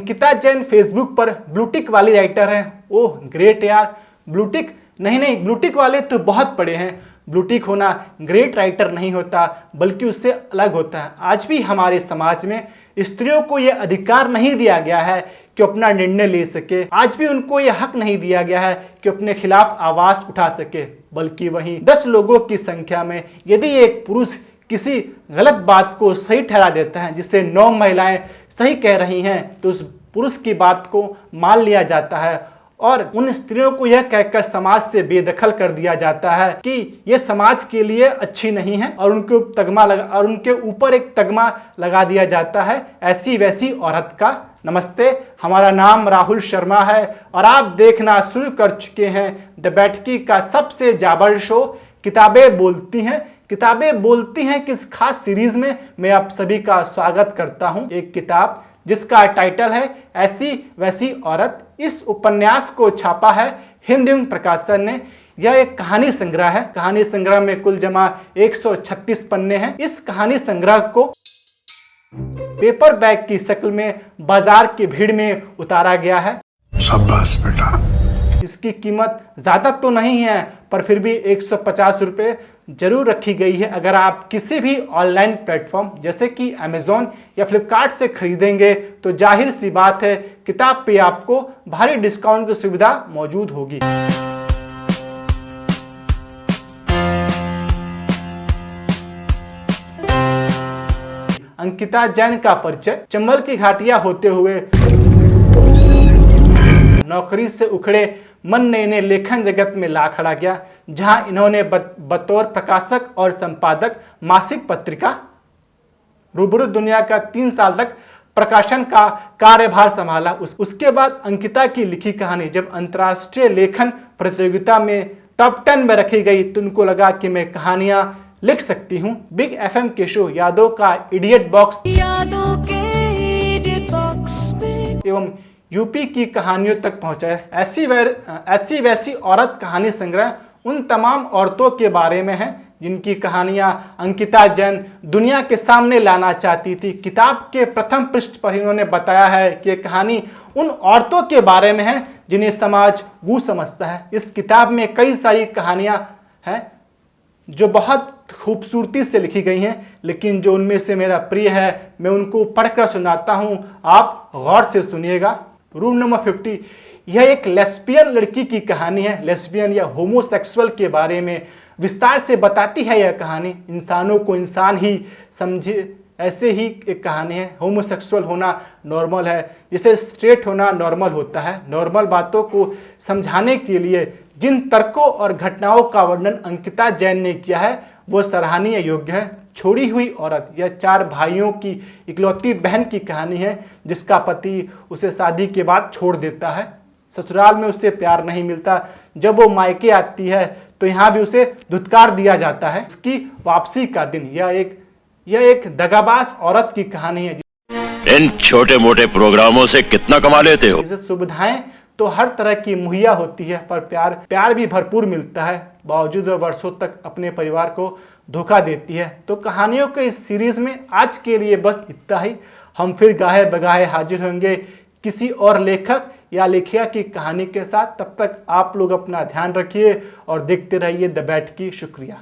Ankita Jain Facebook पर blue tick वाली writer है। ओह ग्रेट यार, ब्लूटिक नहीं, ब्लूटिक वाले तो बहुत पढ़े हैं। ब्लूटिक होना ग्रेट राइटर नहीं होता, बल्कि उससे अलग होता है। आज भी हमारे समाज में स्त्रियों को यह अधिकार नहीं दिया गया है कि अपना निर्णय ले सके। आज भी उनको यह हक नहीं दिया गया है कि अपने खिलाफ आवाज उठा सके। बल्कि वहीं 10 लोगों की संख्या में यदि एक पुरुष किसी गलत बात को सही ठहरा देता है, जिसे 9 महिलाएं सही कह रही हैं, तो उस पुरुष की बात को मान लिया जाता है और उन स्त्रियों को यह कहकर समाज से बेदखल कर दिया जाता है कि ये समाज के लिए अच्छी नहीं है और उनके ऊपर एक तगमा लगा दिया जाता है, ऐसी वैसी औरत का। नमस्ते, हमारा नाम राहुल शर्मा है और आप देखना शुरू कर चुके हैं द बैठकी का सबसे जाबाज शो किताबें बोलती हैं। किताबें बोलती हैं किस खास सीरीज में मैं आप सभी का स्वागत करता हूं। एक किताब जिसका टाइटल है ऐसी वैसी औरत। इस उपन्यास को छापा है हिंद युग प्रकाशन ने। यह एक कहानी संग्रह है। कहानी संग्रह में कुल जमा 136 पन्ने हैं। इस कहानी संग्रह को पेपर बैग की शक्ल में बाजार की भीड़ में उतारा गया है। शाबाश बेटा। इसकी कीमत ज्यादा तो नहीं है, पर फिर भी 150 रुपये जरूर रखी गई है। अगर आप किसी भी ऑनलाइन प्लेटफॉर्म जैसे कि अमेजोन या फ्लिपकार्ट से खरीदेंगे तो जाहिर सी बात है किताब पे आपको भारी डिस्काउंट की सुविधा मौजूद होगी। अंकिता जैन का परिचय। चंबल की घाटियां होते हुए नौकरी से उखड़े मन ने इन्हें लेखन जगत में ला खड़ा किया, जहां इन्होंने बतौर प्रकाशक और संपादक मासिक पत्रिका रूबरू दुनिया का 3 साल तक प्रकाशन का कार्यभार संभाला। उसके बाद अंकिता की लिखी कहानी जब अंतर्राष्ट्रीय लेखन प्रतियोगिता में टॉप 10 में रखी गई तो उनको लगा कि मैं कहानियां लिख सकती हूं। बिग एफएम के शो यादों का इडियट बॉक्स एवं यूपी की कहानियों तक पहुंचा है। ऐसी वैसी औरत कहानी संग्रह उन तमाम औरतों के बारे में है जिनकी कहानियां अंकिता जैन दुनिया के सामने लाना चाहती थी। किताब के प्रथम पृष्ठ पर इन्होंने बताया है कि यह कहानी उन औरतों के बारे में है जिन्हें समाज वो समझता है। इस किताब में कई सारी कहानियां हैं जो बहुत खूबसूरती से लिखी गई हैं, लेकिन जो उनमें से मेरा प्रिय है मैं उनको पढ़कर सुनाता हूं, आप गौर से सुनिएगा। Room number 50। यह एक लेस्बियन लड़की की कहानी है। लेस्बियन या होमोसेक्सुअल के बारे में विस्तार से बताती है यह कहानी। इंसानों को इंसान ही समझे, ऐसे ही एक कहानी है। होमोसेक्सुअल होना नॉर्मल है, जैसे स्ट्रेट होना नॉर्मल होता है। नॉर्मल बातों को समझाने के लिए जिन तर्कों और घटनाओं का वर्णन अंकिता जैन ने किया है वो सराहनीय योग्य है। छोड़ी हुई औरत यह 4 भाइयों की इकलौती बहन की कहानी है जिसका पति उसे शादी के बाद छोड़ देता है। ससुराल में उससे प्यार नहीं मिलता। जब वो मायके आती है तो यहाँ भी उसे धुतकार दिया जाता है। उसकी वापसी का दिन। यह एक दगाबाज औरत की कहानी है। इन छोटे मोटे प्रोग्रामों से कितना कमा लेते हो? जिसे सुविधाएं तो हर तरह की मुहैया होती है, पर प्यार भी भरपूर मिलता है। बावजूद वह वर्षों तक अपने परिवार को धोखा देती है। तो कहानियों के इस सीरीज में आज के लिए बस इतना ही। हम फिर गाहे बगाहे हाजिर होंगे किसी और लेखक या लेखिका की कहानी के साथ। तब तक आप लोग अपना ध्यान रखिए और देखते रहिए द बैठकी। शुक्रिया।